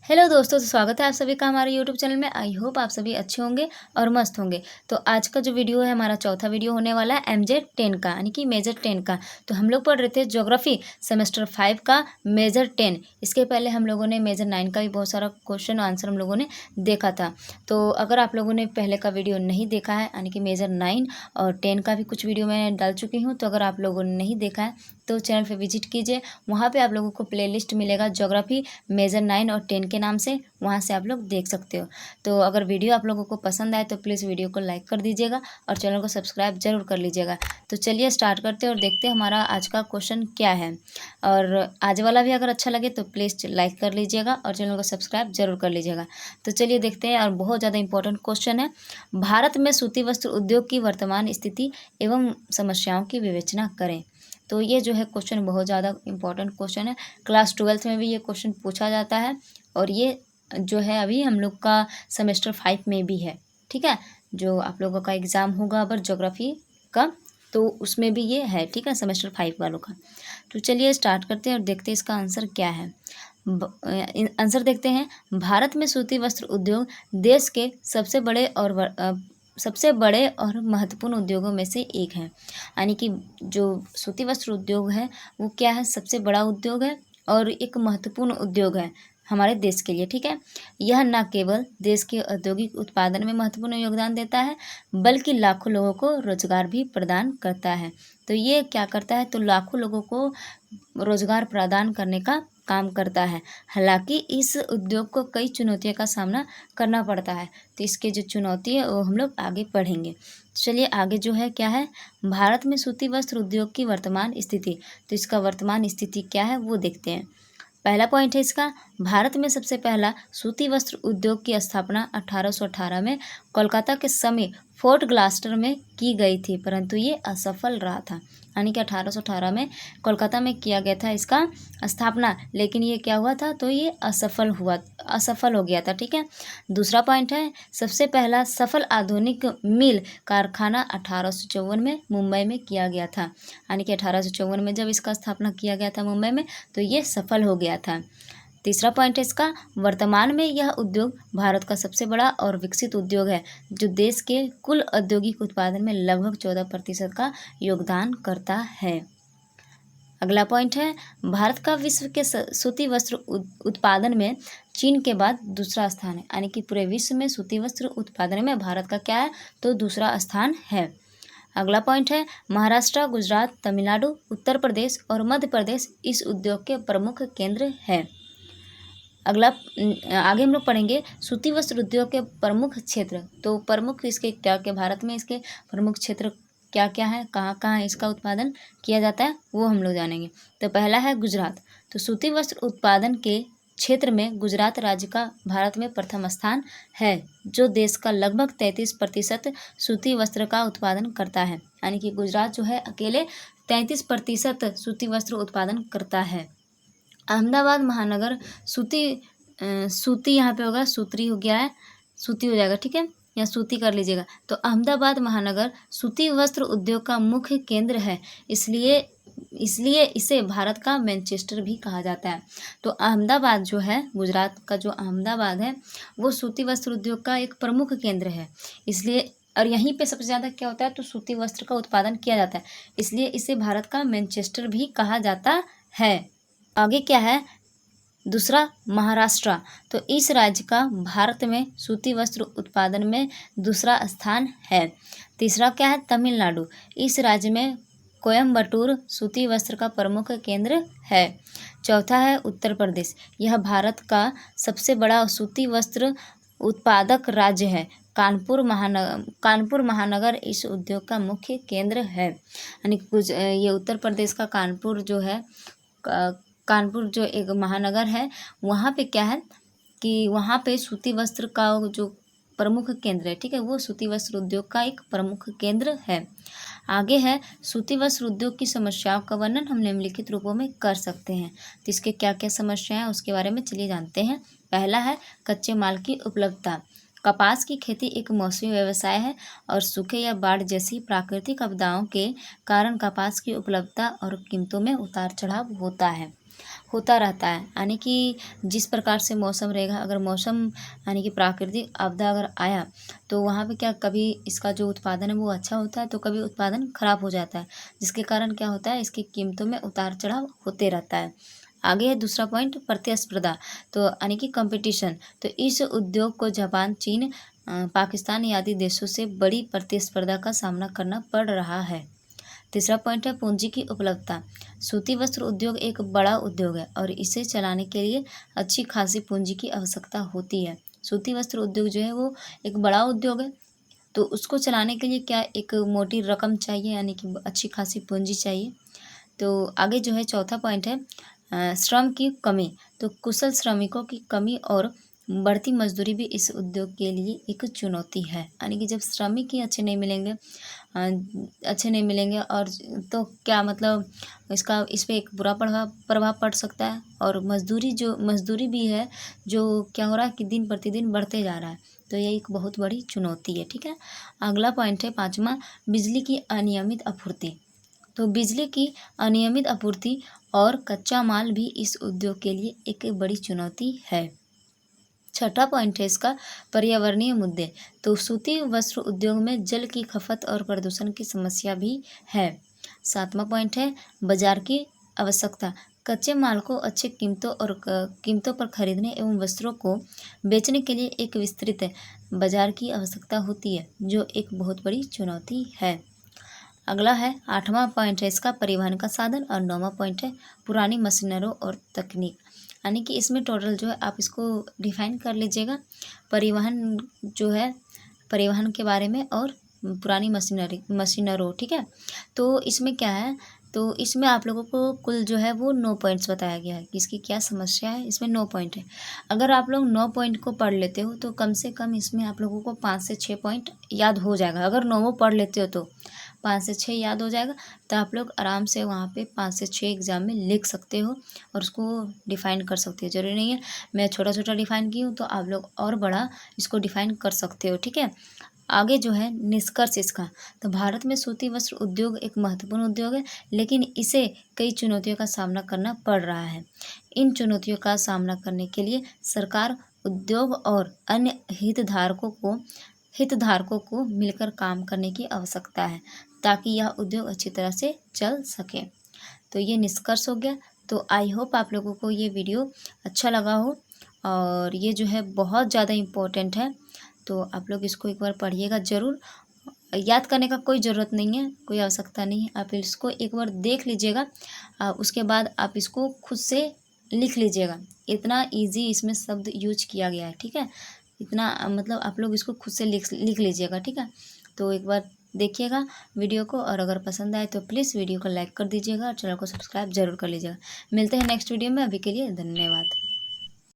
Hello दोस्तों, तो स्वागत है आप सभी का हमारे यूट्यूब चैनल में। आई होप आप सभी अच्छे होंगे और मस्त होंगे। तो आज का जो वीडियो है हमारा चौथा वीडियो होने वाला है एमजे 10 का, यानी कि मेजर 10 का। तो हम लोग पढ़ रहे थे ज्योग्राफी सेमेस्टर 5 का मेजर 10। इसके पहले हम लोगों ने मेजर 9 का भी बहुत सारा क्वेश्चन आंसर हम लोगों ने देखा था। तो अगर आप लोगों ने पहले का वीडियो नहीं देखा है, यानी कि मेजर 9 और 10 का भी कुछ वीडियो मैं डाल चुकी हूँ, तो अगर आप लोगों ने नहीं देखा है तो चैनल पे विजिट कीजिए। वहाँ पे आप लोगों को प्लेलिस्ट मिलेगा ज्योग्राफी मेजर 9 और 10 के नाम से, वहाँ से आप लोग देख सकते हो। तो अगर वीडियो आप लोगों को पसंद आए तो प्लीज़ वीडियो को लाइक कर दीजिएगा और चैनल को सब्सक्राइब जरूर कर लीजिएगा। तो चलिए स्टार्ट करते हैं और देखते हैं हमारा आज का क्वेश्चन क्या है। और आज वाला भी अगर अच्छा लगे तो प्लीज़ लाइक कर लीजिएगा और चैनल को सब्सक्राइब जरूर कर लीजिएगा। तो चलिए देखते हैं। और बहुत ज़्यादा इंपॉर्टेंट क्वेश्चन है। भारत में सूती वस्त्र उद्योग की वर्तमान स्थिति एवं समस्याओं की विवेचना करें। तो ये जो है क्वेश्चन बहुत ज़्यादा इंपॉर्टेंट क्वेश्चन है। क्लास 12th में भी ये क्वेश्चन पूछा जाता है और ये जो है अभी हम लोग का सेमेस्टर 5 में भी है। ठीक है, जो आप लोगों का एग्ज़ाम होगा अगर ज्योग्राफी का, तो उसमें भी ये है। ठीक है, सेमेस्टर 5 वालों का। तो चलिए स्टार्ट करते हैं और देखते हैं इसका आंसर क्या है। आंसर देखते हैं। भारत में सूती वस्त्र उद्योग देश के सबसे बड़े और महत्वपूर्ण उद्योगों में से एक है। यानी कि जो सूती वस्त्र उद्योग है वो क्या है, सबसे बड़ा उद्योग है और एक महत्वपूर्ण उद्योग है हमारे देश के लिए। ठीक है, यह न केवल देश के औद्योगिक उत्पादन में महत्वपूर्ण योगदान देता है बल्कि लाखों लोगों को रोजगार भी प्रदान करता है। तो ये क्या करता है, तो लाखों लोगों को रोजगार प्रदान करने का काम करता है। हालांकि इस उद्योग को कई चुनौतियों का सामना करना पड़ता है। तो इसके जो चुनौती है वो हम लोग आगे पढ़ेंगे। चलिए आगे जो है क्या है, भारत में सूती वस्त्र उद्योग की वर्तमान स्थिति। तो इसका वर्तमान स्थिति क्या है वो देखते हैं। पहला पॉइंट है इसका, भारत में सबसे पहला सूती वस्त्र उद्योग की स्थापना 1818 में कोलकाता के समीप फोर्ट ग्लास्टर में की गई थी, परंतु ये असफल रहा था। यानी कि 1818 में कोलकाता में किया गया था इसका स्थापना, लेकिन ये क्या हुआ था, तो ये असफल हो गया था। ठीक है, दूसरा पॉइंट है, सबसे पहला सफल आधुनिक मिल कारखाना 1854 में मुंबई में किया गया था। यानी कि 1854 में जब इसका स्थापना किया गया था मुंबई में, तो ये सफल हो गया था। तीसरा पॉइंट है इसका, वर्तमान में यह उद्योग भारत का सबसे बड़ा और विकसित उद्योग है जो देश के कुल औद्योगिक उत्पादन में लगभग 14% का योगदान करता है। अगला पॉइंट है, भारत का विश्व के सूती वस्त्र उत्पादन में चीन के बाद दूसरा स्थान है। यानी कि पूरे विश्व में सूती वस्त्र उत्पादन में भारत का क्या है, तो दूसरा स्थान है। अगला पॉइंट है, महाराष्ट्र, गुजरात, तमिलनाडु, उत्तर प्रदेश और मध्य प्रदेश इस उद्योग के प्रमुख केंद्र है। अगला आगे हम लोग पढ़ेंगे सूती वस्त्र उद्योग के प्रमुख क्षेत्र। तो प्रमुख इसके क्या क्या, भारत में इसके प्रमुख क्षेत्र क्या क्या है, कहाँ कहाँ इसका उत्पादन किया जाता है, वो हम लोग जानेंगे। तो पहला है गुजरात। तो सूती वस्त्र उत्पादन के क्षेत्र में गुजरात राज्य का भारत में प्रथम स्थान है, जो देश का लगभग 33% सूती वस्त्र का उत्पादन करता है। यानी कि गुजरात जो है अकेले 33% सूती वस्त्र उत्पादन करता है। अहमदाबाद महानगर सूती यहाँ पे होगा, सूत्री हो गया है, सूती हो जाएगा। ठीक है, या सूती कर लीजिएगा। तो अहमदाबाद महानगर सूती वस्त्र उद्योग का मुख्य केंद्र है, इसलिए इसे भारत का मैनचेस्टर भी कहा जाता है। तो अहमदाबाद जो है, गुजरात का जो अहमदाबाद है, वो सूती वस्त्र उद्योग का एक प्रमुख केंद्र है। इसलिए और यहीं पे सबसे ज़्यादा क्या होता है, तो सूती वस्त्र का उत्पादन किया जाता है, इसलिए इसे भारत का मैनचेस्टर भी कहा जाता है। आगे क्या है, दूसरा महाराष्ट्र। तो इस राज्य का भारत में सूती वस्त्र उत्पादन में दूसरा स्थान है। तीसरा क्या है, तमिलनाडु। इस राज्य में कोयम्बटूर सूती वस्त्र का प्रमुख केंद्र है। चौथा है उत्तर प्रदेश। यह भारत का सबसे बड़ा सूती वस्त्र उत्पादक राज्य है। कानपुर महानगर इस उद्योग का मुख्य केंद्र है। यानी ये उत्तर प्रदेश का कानपुर जो है, कानपुर जो एक महानगर है, वहाँ पे क्या है कि वहाँ पे सूती वस्त्र का जो प्रमुख केंद्र है, ठीक है, वो सूती वस्त्र उद्योग का एक प्रमुख केंद्र है। आगे है, सूती वस्त्र उद्योग की समस्याओं का वर्णन हम निम्नलिखित रूपों में कर सकते हैं। तो इसके क्या क्या समस्याएं हैं उसके बारे में चलिए जानते हैं। पहला है कच्चे माल की उपलब्धता। कपास की खेती एक मौसमी व्यवसाय है और सूखे या बाढ़ जैसी प्राकृतिक आपदाओं के कारण कपास की उपलब्धता और कीमतों में उतार चढ़ाव होता है। होता रहता है। यानी कि जिस प्रकार से मौसम रहेगा, अगर मौसम यानी कि प्राकृतिक आपदा अगर आया तो वहाँ पे क्या कभी इसका जो उत्पादन है वो अच्छा होता है तो कभी उत्पादन खराब हो जाता है, जिसके कारण क्या होता है, इसकी कीमतों में उतार चढ़ाव होते रहता है। आगे है दूसरा पॉइंट, प्रतिस्पर्धा। तो यानी कि कंपटीशन। तो इस उद्योग को जापान, चीन, पाकिस्तान आदि देशों से बड़ी प्रतिस्पर्धा का सामना करना पड़ रहा है। तीसरा पॉइंट है पूंजी की उपलब्धता। सूती वस्त्र उद्योग एक बड़ा उद्योग है और इसे चलाने के लिए अच्छी खासी पूंजी की आवश्यकता होती है। सूती वस्त्र उद्योग जो है वो एक बड़ा उद्योग है, तो उसको चलाने के लिए क्या एक मोटी रकम चाहिए, यानी कि अच्छी खासी पूंजी चाहिए। तो आगे जो है चौथा पॉइंट है श्रम की कमी। तो कुशल श्रमिकों की कमी और बढ़ती मजदूरी भी इस उद्योग के लिए एक चुनौती है। यानी कि जब श्रमिक ही अच्छे नहीं मिलेंगे, और तो क्या मतलब इसका इस पे एक बुरा प्रभाव पड़ सकता है। और मजदूरी भी है जो क्या हो रहा है कि दिन प्रतिदिन बढ़ते जा रहा है, तो ये एक बहुत बड़ी चुनौती है। ठीक है, अगला पॉइंट है पाँचवा, बिजली की अनियमित आपूर्ति। तो बिजली की अनियमित आपूर्ति और कच्चा माल भी इस उद्योग के लिए एक बड़ी चुनौती है। छठा पॉइंट है इसका पर्यावरणीय मुद्दे। तो सूती वस्त्र उद्योग में जल की खपत और प्रदूषण की समस्या भी है। सातवां पॉइंट है बाजार की आवश्यकता। कच्चे माल को अच्छे कीमतों पर खरीदने एवं वस्त्रों को बेचने के लिए एक विस्तृत बाजार की आवश्यकता होती है, जो एक बहुत बड़ी चुनौती है। अगला है आठवां पॉइंट है इसका परिवहन का साधन, और नौवां पॉइंट है पुरानी मशीनरों और तकनीक। यानी कि इसमें टोटल जो है आप इसको डिफाइन कर लीजिएगा, परिवहन जो है परिवहन के बारे में और पुरानी मशीनरों। ठीक है, तो इसमें क्या है, तो इसमें आप लोगों को कुल जो है वो 9 पॉइंट्स बताया गया है कि इसकी क्या समस्या है। इसमें 9 पॉइंट है। अगर आप लोग 9 पॉइंट को पढ़ लेते हो तो कम से कम इसमें आप लोगों को 5 से 6 पॉइंट याद हो जाएगा। अगर 9 पढ़ लेते हो तो 5 से 6 याद हो जाएगा, तो आप लोग आराम से वहाँ पे 5 से 6 एग्ज़ाम में लिख सकते हो और उसको डिफ़ाइन कर सकते हो। ज़रूरी नहीं है मैं छोटा छोटा डिफ़ाइन की हूँ तो आप लोग और बड़ा इसको डिफ़ाइन कर सकते हो। ठीक है, आगे जो है निष्कर्ष इसका। तो भारत में सूती वस्त्र उद्योग एक महत्वपूर्ण उद्योग है, लेकिन इसे कई चुनौतियों का सामना करना पड़ रहा है। इन चुनौतियों का सामना करने के लिए सरकार, उद्योग और अन्य हितधारकों को मिलकर काम करने की आवश्यकता है, ताकि यह उद्योग अच्छी तरह से चल सके। तो ये निष्कर्ष हो गया। तो आई होप आप लोगों को ये वीडियो अच्छा लगा हो, और ये जो है बहुत ज़्यादा इम्पोर्टेंट है, तो आप लोग इसको एक बार पढ़िएगा ज़रूर। याद करने का कोई ज़रूरत नहीं है, कोई आवश्यकता नहीं है, आप इसको एक बार देख लीजिएगा, उसके बाद आप इसको खुद से लिख लीजिएगा। इतना इजी इसमें शब्द यूज किया गया है। ठीक है, इतना मतलब आप लोग इसको खुद से लिख लीजिएगा। ठीक है, तो एक बार देखिएगा वीडियो को, और अगर पसंद आए तो प्लीज़ वीडियो को लाइक कर दीजिएगा और चैनल को सब्सक्राइब जरूर कर लीजिएगा। मिलते हैं नेक्स्ट वीडियो में, अभी के लिए धन्यवाद।